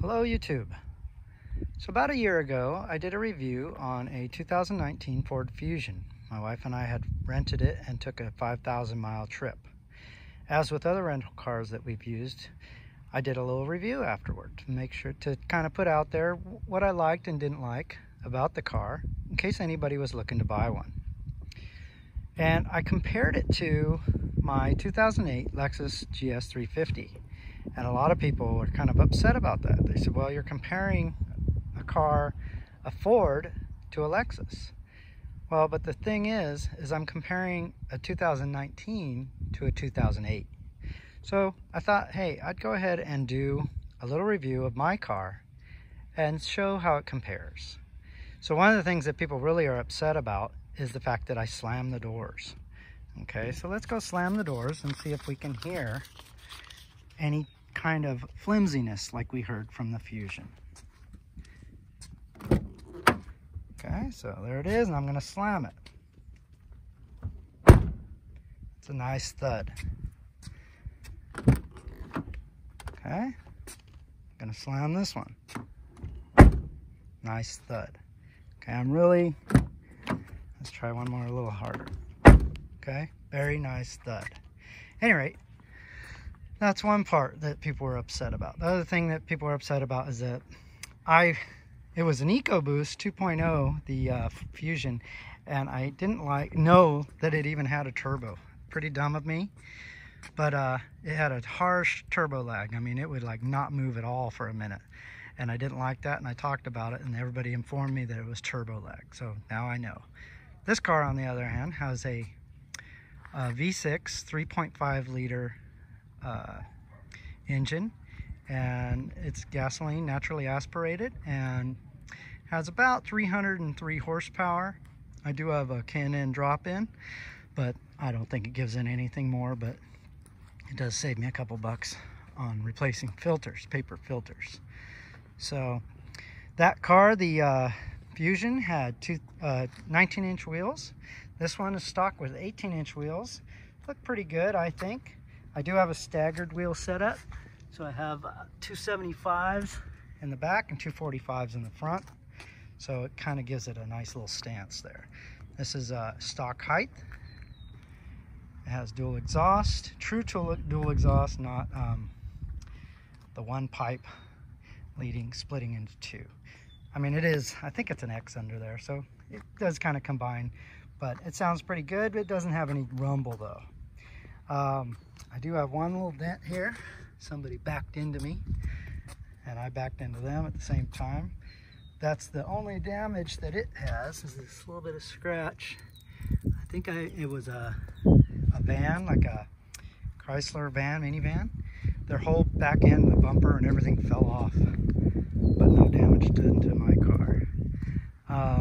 Hello YouTube. So about a year ago I did a review on a 2019 Ford Fusion. My wife and I had rented it and took a 5,000 mile trip. As with other rental cars that we've used, I did a little review afterward to make sure to kind of put out there what I liked and didn't like about the car in case anybody was looking to buy one. And I compared it to my 2008 Lexus GS350. And a lot of people were kind of upset about that. They said, well, you're comparing a car, a Ford, to a Lexus. Well, but the thing is I'm comparing a 2019 to a 2008. So I thought, hey, I'd go ahead and do a little review of my car and show how it compares. So one of the things that people really are upset about is the fact that I slam the doors. Okay, so let's go slam the doors and see if we can hear any kind of flimsiness like we heard from the Fusion. Okay, so there it is, and I'm going to slam it. It's a nice thud. Okay, I'm going to slam this one. Nice thud. Okay, let's try one more a little harder. Okay, very nice thud. At any rate, that's one part that people were upset about. The other thing that people were upset about is that it was an EcoBoost 2.0, the Fusion, and I didn't know that it even had a turbo. Pretty dumb of me, but it had a harsh turbo lag. I mean, it would like not move at all for a minute, and I didn't like that, and I talked about it, and everybody informed me that it was turbo lag, so now I know. This car, on the other hand, has a V6 3.5 liter engine, and it's gasoline, naturally aspirated, and has about 303 horsepower. I do have a K&N drop-in, but I don't think it gives in anything more, but it does save me a couple bucks on replacing filters, paper filters. So that car, the Fusion, had 19-inch wheels. This one is stock with 18-inch wheels. Look pretty good, I think. I do have a staggered wheel setup, so I have 275s in the back and 245s in the front, so it kind of gives it a nice little stance there. This is stock height. It has dual exhaust, true dual exhaust, not the one pipe splitting into two. I mean, it is, I think it's an X under there, so it does kind of combine, but it sounds pretty good. It doesn't have any rumble though. I do have one little dent here. Somebody backed into me and I backed into them at the same time. That's the only damage that it has, is this little bit of scratch. I think it was a van, like a Chrysler van, minivan. Their whole back end, the bumper and everything fell off, but no damage done to my car.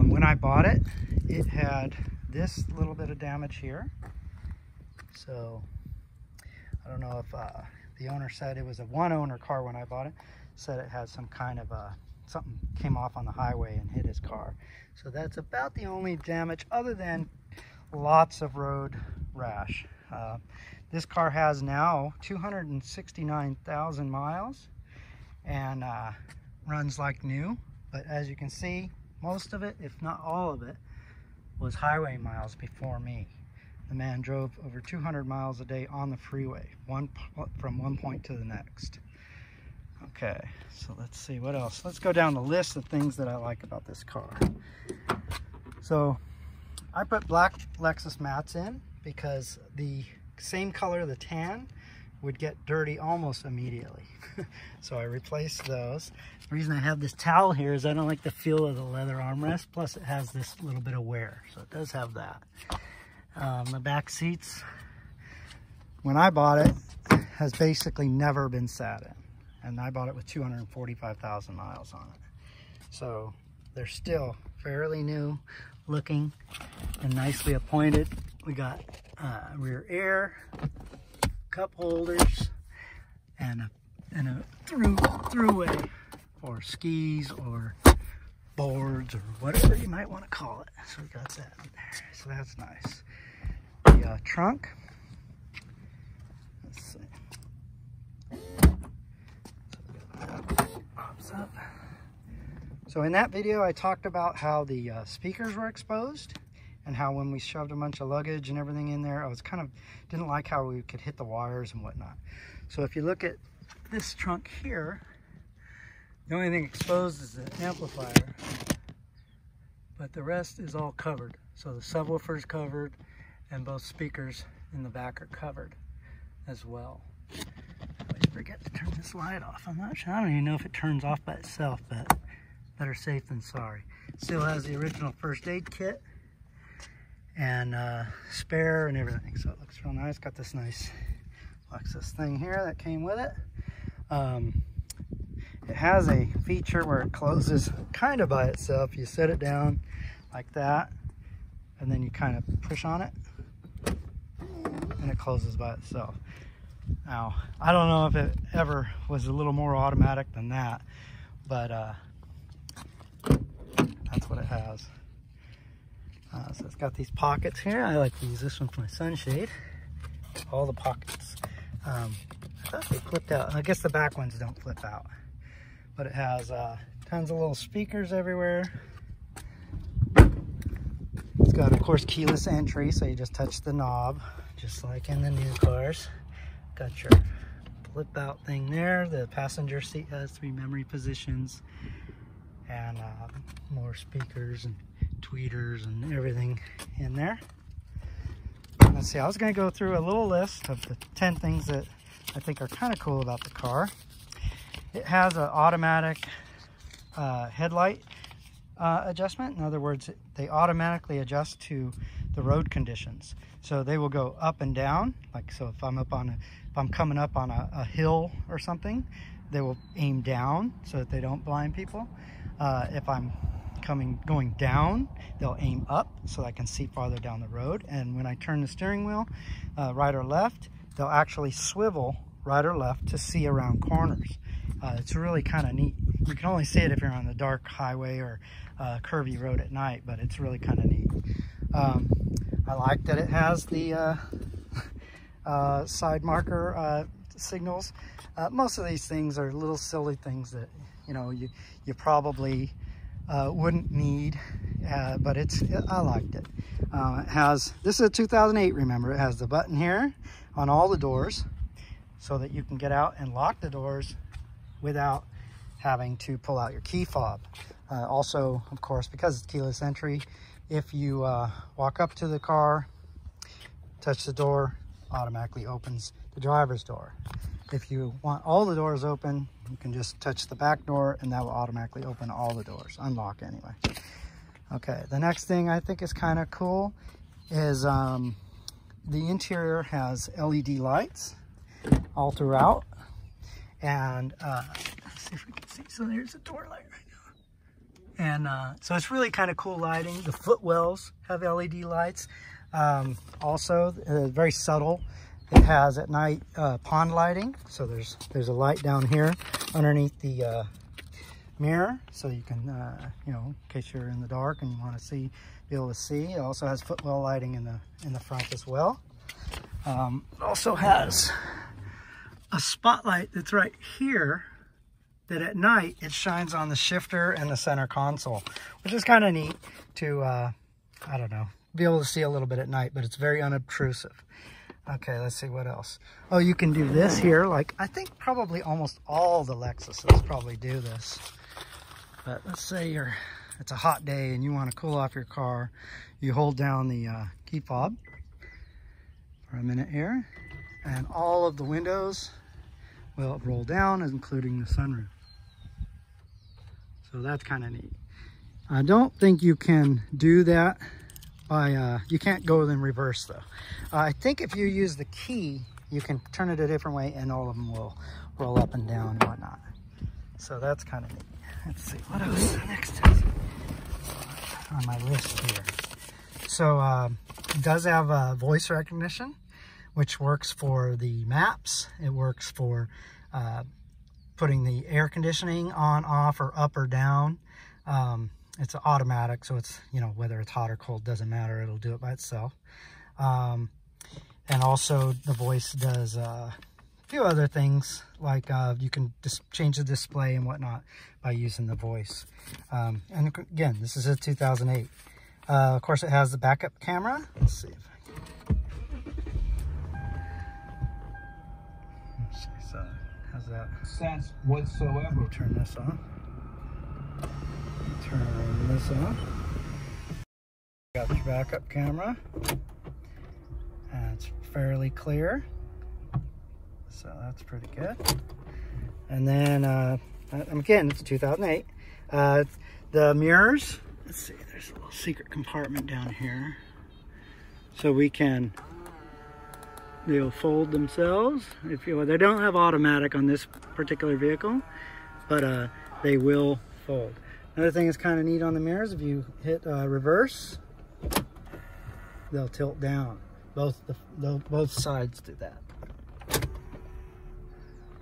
When I bought it, it had this little bit of damage here. So I don't know if the owner said, it was a one-owner car when I bought it, said it had some kind of something came off on the highway and hit his car. So that's about the only damage, other than lots of road rash. This car has now 269,000 miles and runs like new, but as you can see, most of it, if not all of it, was highway miles before me. The man drove over 200 miles a day on the freeway, from one point to the next. Okay, so let's see what else. Let's go down the list of things that I like about this car. So I put black Lexus mats in because the same color, the tan, would get dirty almost immediately. So I replaced those. The reason I have this towel here is I don't like the feel of the leather armrest, plus it has this little bit of wear, so it does have that. The back seats, when I bought it, has basically never been sat in, and I bought it with 245,000 miles on it. So they're still fairly new looking and nicely appointed. We got rear air, cup holders, and a throughway for skis or boards or whatever you might want to call it. So we got that in there, so that's nice. The trunk, let's see, so we got that up. So in that video, I talked about how the speakers were exposed and how when we shoved a bunch of luggage and everything in there, I was didn't like how we could hit the wires and whatnot. So if you look at this trunk here, the only thing exposed is the amplifier, but the rest is all covered. So the subwoofer is covered and both speakers in the back are covered as well. I always forget to turn this light off. I'm not sure, I don't even know if it turns off by itself, but better safe than sorry. Still has the original first aid kit and spare and everything, so it looks real nice. Got this nice Lexus thing here that came with it. It has a feature where it closes kind of by itself. You set it down like that and then you kind of push on it and it closes by itself. Now, I don't know if it ever was a little more automatic than that, but that's what it has. So it's got these pockets here. I like to use this one for my sunshade. All the pockets. I thought they flipped out. I guess the back ones don't flip out. But it has tons of little speakers everywhere. It's got, of course, keyless entry, so you just touch the knob, just like in the new cars. Got your flip out thing there. The passenger seat has 3 memory positions and more speakers and tweeters and everything in there. Let's see, I was going to go through a little list of the 10 things that I think are kind of cool about the car. It has an automatic headlight adjustment. In other words, they automatically adjust to the road conditions. So they will go up and down. Like, so if I'm coming up on a hill or something, they will aim down so that they don't blind people. If I'm going down, they'll aim up so I can see farther down the road. And when I turn the steering wheel right or left, they'll actually swivel right or left to see around corners. It's really kind of neat. You can only see it if you're on the dark highway or curvy road at night, but it's really kind of neat. I like that it has the side marker signals. Most of these things are little silly things that you probably wouldn't need, but I liked it. It has, this is a 2008, remember, it has the button here on all the doors so that you can get out and lock the doors without having to pull out your key fob. Also, of course, because it's keyless entry, if you walk up to the car, touch the door, automatically opens the driver's door. If you want all the doors open, you can just touch the back door and that will automatically open all the doors, unlock anyway. Okay, the next thing I think is kind of cool is the interior has LED lights all throughout. And let's see if we can see. So there's a door light right now. And so it's really kind of cool lighting. The footwells have LED lights. Also, very subtle. It has at night pond lighting. So there's a light down here underneath the mirror, so you can, in case you're in the dark and you want to be able to see. It also has footwell lighting in the front as well. It also has a spotlight that's right here that at night it shines on the shifter and the center console, which is kind of neat to, I don't know, be able to see a little bit at night, but it's very unobtrusive. Okay, let's see what else. Oh, you can do this here. Like, I think probably almost all the Lexuses probably do this. But let's say it's a hot day and you want to cool off your car. You hold down the key fob for a minute here, and all of the windows will roll down, including the sunroof. So that's kind of neat. I don't think you can do that by, you can't go in reverse though. I think if you use the key, you can turn it a different way and all of them will roll up and down and whatnot. So that's kind of neat. Let's see, what else next is on my list here. So it does have voice recognition, which works for the maps. It works for putting the air conditioning on, off, or up or down. It's automatic, so it's, whether it's hot or cold, doesn't matter. It'll do it by itself. And also the voice does few other things like you can just change the display and whatnot by using the voice. And again, this is a 2008. Of course, it has the backup camera. Let's see if I can. Let's see, so how's that? Sense whatsoever. Let me turn this on. Turn this on. Got your backup camera. And it's fairly clear. So that's pretty good. And then, again, it's 2008. The mirrors, let's see, there's a little secret compartment down here. So they'll fold themselves. If you, they don't have automatic on this particular vehicle, but they will fold. Another thing that's kind of neat on the mirrors, if you hit reverse, they'll tilt down. Both sides do that.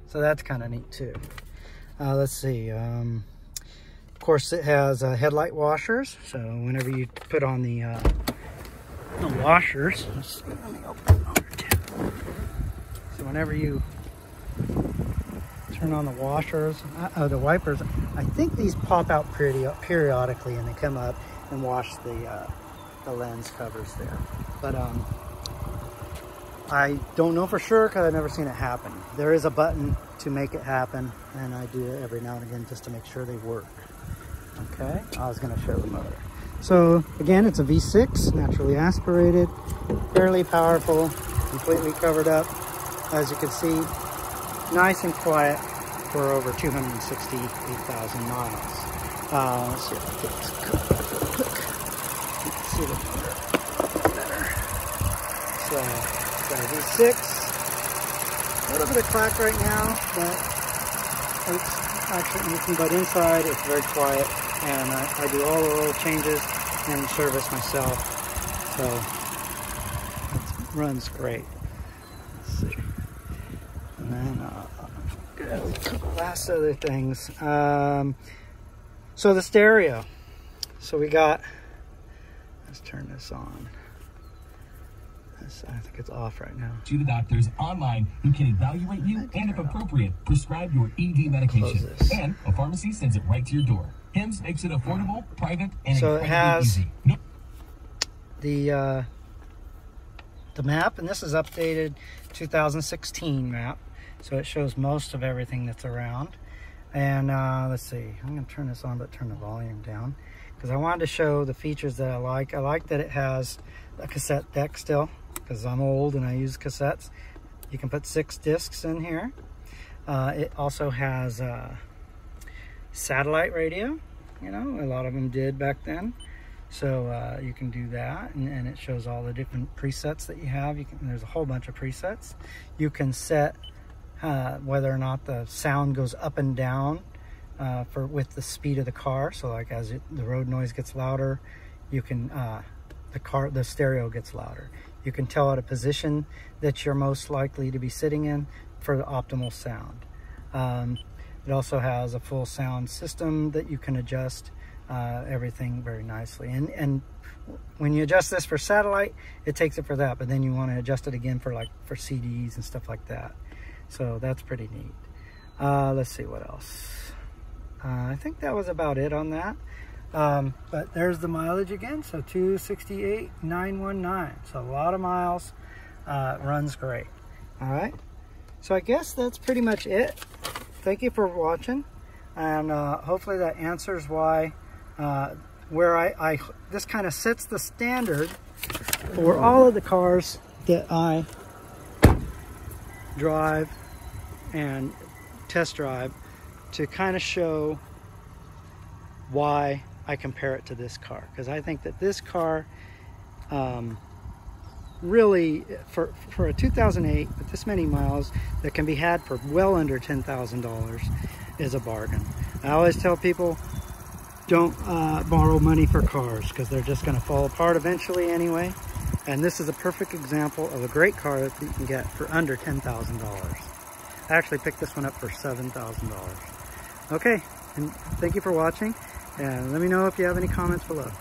So that's kind of neat too. Let's see. Of course, it has headlight washers. So whenever you put on the washers, let's see, let me open it over too. So whenever you turn on the washers, the wipers, I think these pop out periodically, and they come up and wash the lens covers there. But I don't know for sure because I've never seen it happen. There is a button to make it happen, and I do it every now and again just to make sure they work. Okay, I was going to show the motor. So again, it's a V6, naturally aspirated, fairly powerful, completely covered up. As you can see, nice and quiet for over 268,000 miles. Let's see if I get this cut real quick. You can see the motor better. So, V6, a little bit of clack right now, but it's actually, but inside it's very quiet, and I do all the oil changes and service myself, so it runs great. Let's see. And then last other things. So the stereo. So we got, let's turn this on. I think it's off right now. To the doctors online who can evaluate you and, if appropriate, prescribe your ED medication. And a pharmacy sends it right to your door. HIMSS makes it affordable, private, and so it has easy. the map, and this is updated 2016 map. So it shows most of everything that's around. And let's see, I'm going to turn this on, but turn the volume down, because I wanted to show the features that I like. I like that it has a cassette deck still, because I'm old and I use cassettes. You can put 6 discs in here. It also has satellite radio. You know, a lot of them did back then. So you can do that, and it shows all the different presets that you have. There's a whole bunch of presets. You can set whether or not the sound goes up and down with the speed of the car. So like as the road noise gets louder, you can the stereo gets louder. You can tell it a position that you're most likely to be sitting in for the optimal sound. It also has a full sound system that you can adjust everything very nicely. And when you adjust this for satellite, it takes it for that, but then you want to adjust it again for CDs and stuff like that. So that's pretty neat. Let's see what else. I think that was about it on that. But there's the mileage again, so 268,919. So a lot of miles, runs great. All right, so I guess that's pretty much it. Thank you for watching, and hopefully that answers why, where this kind of sets the standard for all of the cars that I drive and test drive, to kind of show why I compare it to this car, because I think that this car really, for a 2008 with this many miles that can be had for well under $10,000, is a bargain. I always tell people, don't borrow money for cars, because they're just going to fall apart eventually anyway. And this is a perfect example of a great car that you can get for under $10,000. I actually picked this one up for $7,000. Okay, and thank you for watching, and let me know if you have any comments below.